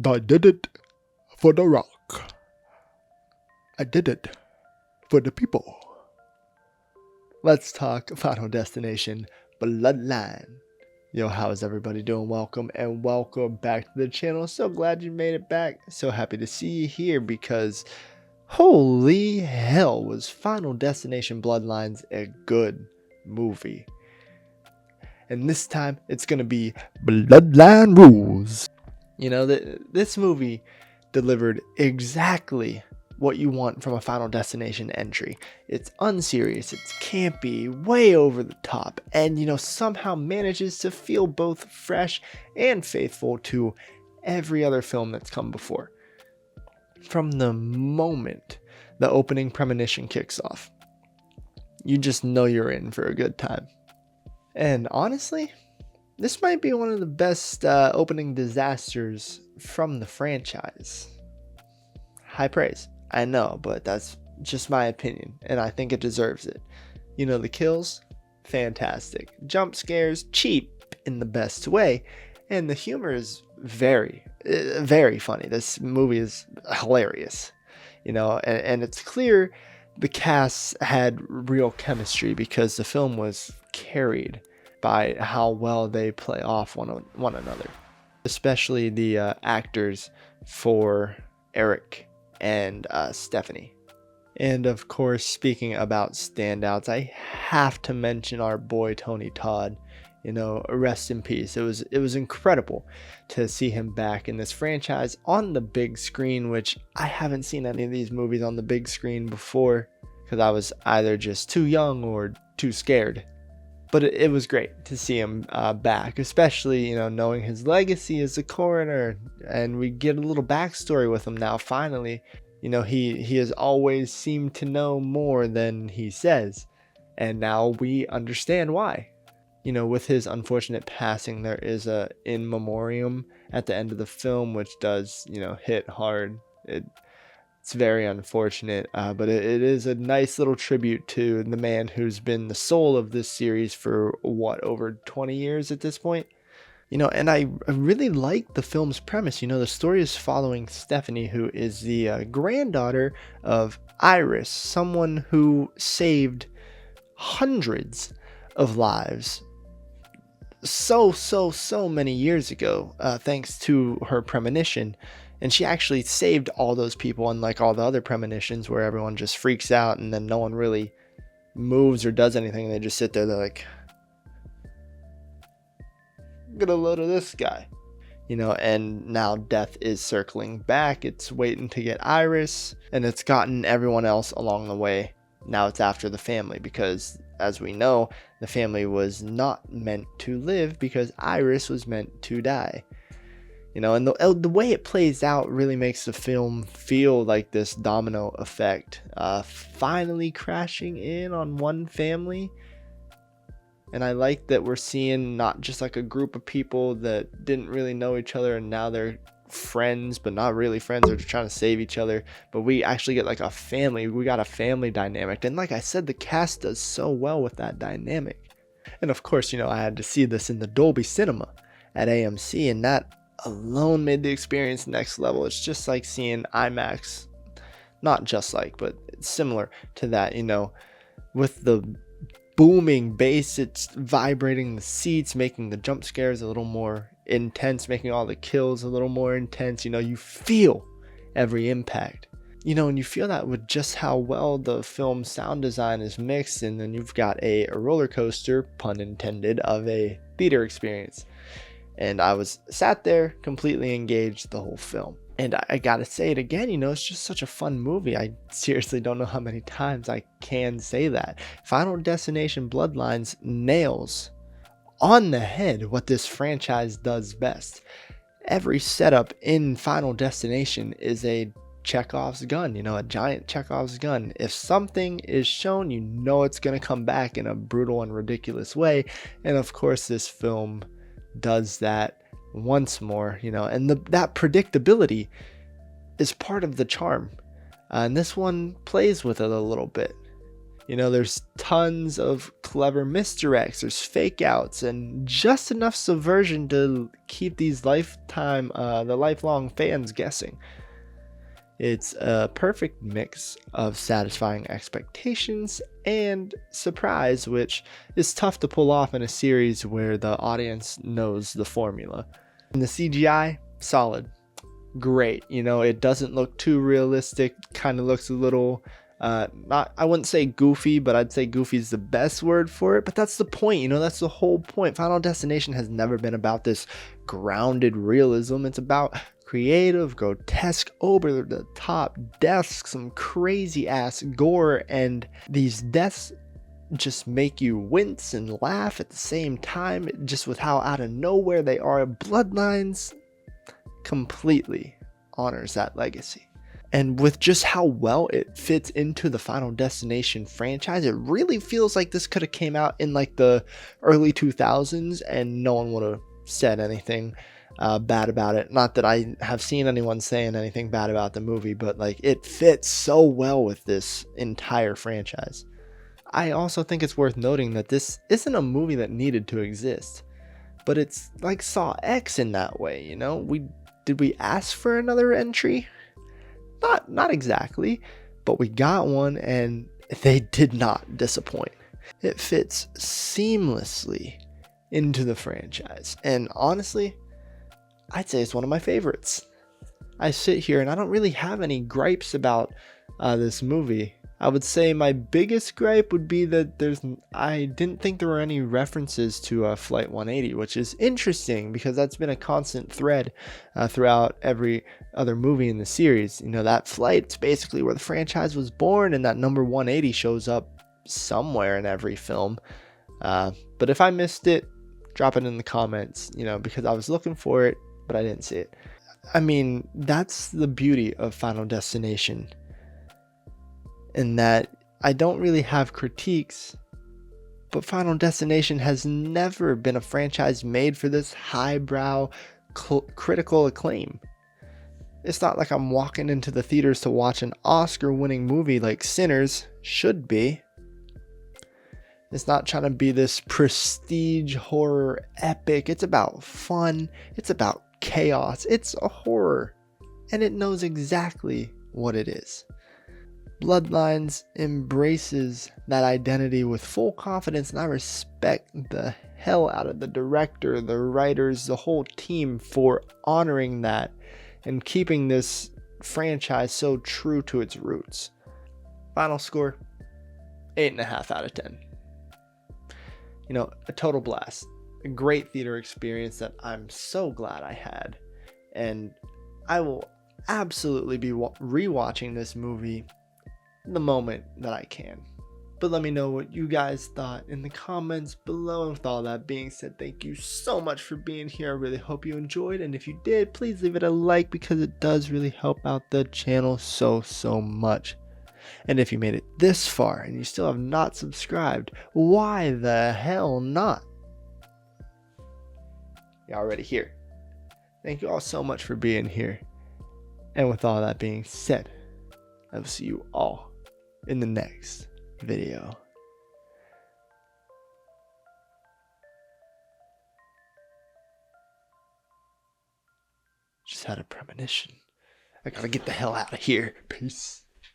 I did it for the rock. I did it for the people. Let's talk Final Destination Bloodline. Yo, how's everybody doing? Welcome back to the channel. So glad you made it back. So happy to see you here because holy hell, was Final Destination Bloodlines a good movie. And this time it's going to be Bloodline Rules. You know, this movie delivered exactly what you want from a Final Destination entry. It's unserious, it's campy, way over the top, and somehow manages to feel both fresh and faithful to every other film that's come before. From the moment the opening premonition kicks off, you just know you're in for a good time. And honestly, this might be one of the best opening disasters from the franchise. High praise, I know, but that's just my opinion, and I think it deserves it. The kills, fantastic. Jump scares, cheap in the best way, and the humor is very, very funny. This movie is hilarious, and it's clear the cast had real chemistry because the film was carried by how well they play off one another, especially the actors for Eric and Stephanie. And of course, speaking about standouts, I have to mention our boy Tony Todd. Rest in peace. It was incredible to see him back in this franchise on the big screen, which I haven't seen any of these movies on the big screen before because I was either just too young or too scared. But it was great to see him back, especially, knowing his legacy as a coroner, and we get a little backstory with him now, finally. He has always seemed to know more than he says, and now we understand why. With his unfortunate passing, there is a in memoriam at the end of the film, which does, hit hard. It's very unfortunate, but it is a nice little tribute to the man who's been the soul of this series for, over 20 years at this point? And I really like the film's premise. The story is following Stephanie, who is the granddaughter of Iris, someone who saved hundreds of lives so many years ago, thanks to her premonition. And she actually saved all those people, unlike all the other premonitions where everyone just freaks out and then no one really moves or does anything. They just sit there, they're like, get a load of this guy. And now death is circling back. It's waiting to get Iris, and it's gotten everyone else along the way. Now it's after the family because, as we know, the family was not meant to live because Iris was meant to die. And the way it plays out really makes the film feel like this domino effect, finally crashing in on one family. And I like that we're seeing not just like a group of people that didn't really know each other and now they're friends, but not really friends. They're just trying to save each other. But we actually get like a family. We got a family dynamic. And like I said, the cast does so well with that dynamic. And of course, I had to see this in the Dolby Cinema at AMC, and that alone made the experience next level. It's just like seeing IMAX, not just like, but it's similar to that, with the booming bass, it's vibrating the seats, making the jump scares a little more intense, making all the kills a little more intense. You feel every impact, and you feel that with just how well the film's sound design is mixed. And then you've got a roller coaster, pun intended, of a theater experience. And I was sat there completely engaged the whole film. And I gotta say it again, it's just such a fun movie. I seriously don't know how many times I can say that. Final Destination Bloodlines nails on the head what this franchise does best. Every setup in Final Destination is a Chekhov's gun, a giant Chekhov's gun. If something is shown, it's gonna come back in a brutal and ridiculous way. And of course, this film does that once more, and that predictability is part of the charm, and this one plays with it a little bit. You know, there's tons of clever misdirects, there's fake outs, and just enough subversion to keep these the lifelong fans guessing. It's a perfect mix of satisfying expectations and surprise, which is tough to pull off in a series where the audience knows the formula. And the CGI, solid. Great. You know, it doesn't look too realistic, kind of looks a little I wouldn't say goofy, but I'd say goofy is the best word for it. But that's the point, you know, that's the whole point. Final Destination has never been about this grounded realism. It's about creative, grotesque, over the top deaths, some crazy ass gore, and these deaths just make you wince and laugh at the same time, just with how out of nowhere they are. Bloodlines completely honors that legacy. And with just how well it fits into the Final Destination franchise, it really feels like this could have came out in like the early 2000s and no one would have said anything bad about it. Not that I have seen anyone saying anything bad about the movie, but like it fits so well with this entire franchise. I also think it's worth noting that this isn't a movie that needed to exist, but it's like Saw X in that way, you know? Did we ask for another entry? Not exactly, but we got one and they did not disappoint. It fits seamlessly into the franchise, and honestly, I'd say it's one of my favorites. I sit here and I don't really have any gripes about this movie. I would say my biggest gripe would be that I didn't think there were any references to Flight 180, which is interesting because that's been a constant thread throughout every other movie in the series. You know, that flight's basically where the franchise was born, and that number 180 shows up somewhere in every film. But if I missed it, drop it in the comments, you know, because I was looking for it, but I didn't see it. I mean, that's the beauty of Final Destination, in that I don't really have critiques, but Final Destination has never been a franchise made for this highbrow critical acclaim. It's not like I'm walking into the theaters to watch an Oscar-winning movie like Sinners should be. It's not trying to be this prestige horror epic. It's about fun. It's about chaos. It's a horror, and it knows exactly what it is. Bloodlines embraces that identity with full confidence, and I respect the hell out of the director, the writers, the whole team for honoring that and keeping this franchise so true to its roots. Final score, 8.5 out of 10. You know, a total blast. A great theater experience that I'm so glad I had. And I will absolutely be rewatching this movie the moment that I can. But let me know what you guys thought in the comments below. And with all that being said, thank you so much for being here. I really hope you enjoyed, and if you did, please leave it a like because it does really help out the channel so much. And if you made it this far and you still have not subscribed, why the hell not? You're already here. Thank you all so much for being here. And with all that being said, I will see you all in the next video. Just had a premonition. I gotta get the hell out of here. Peace.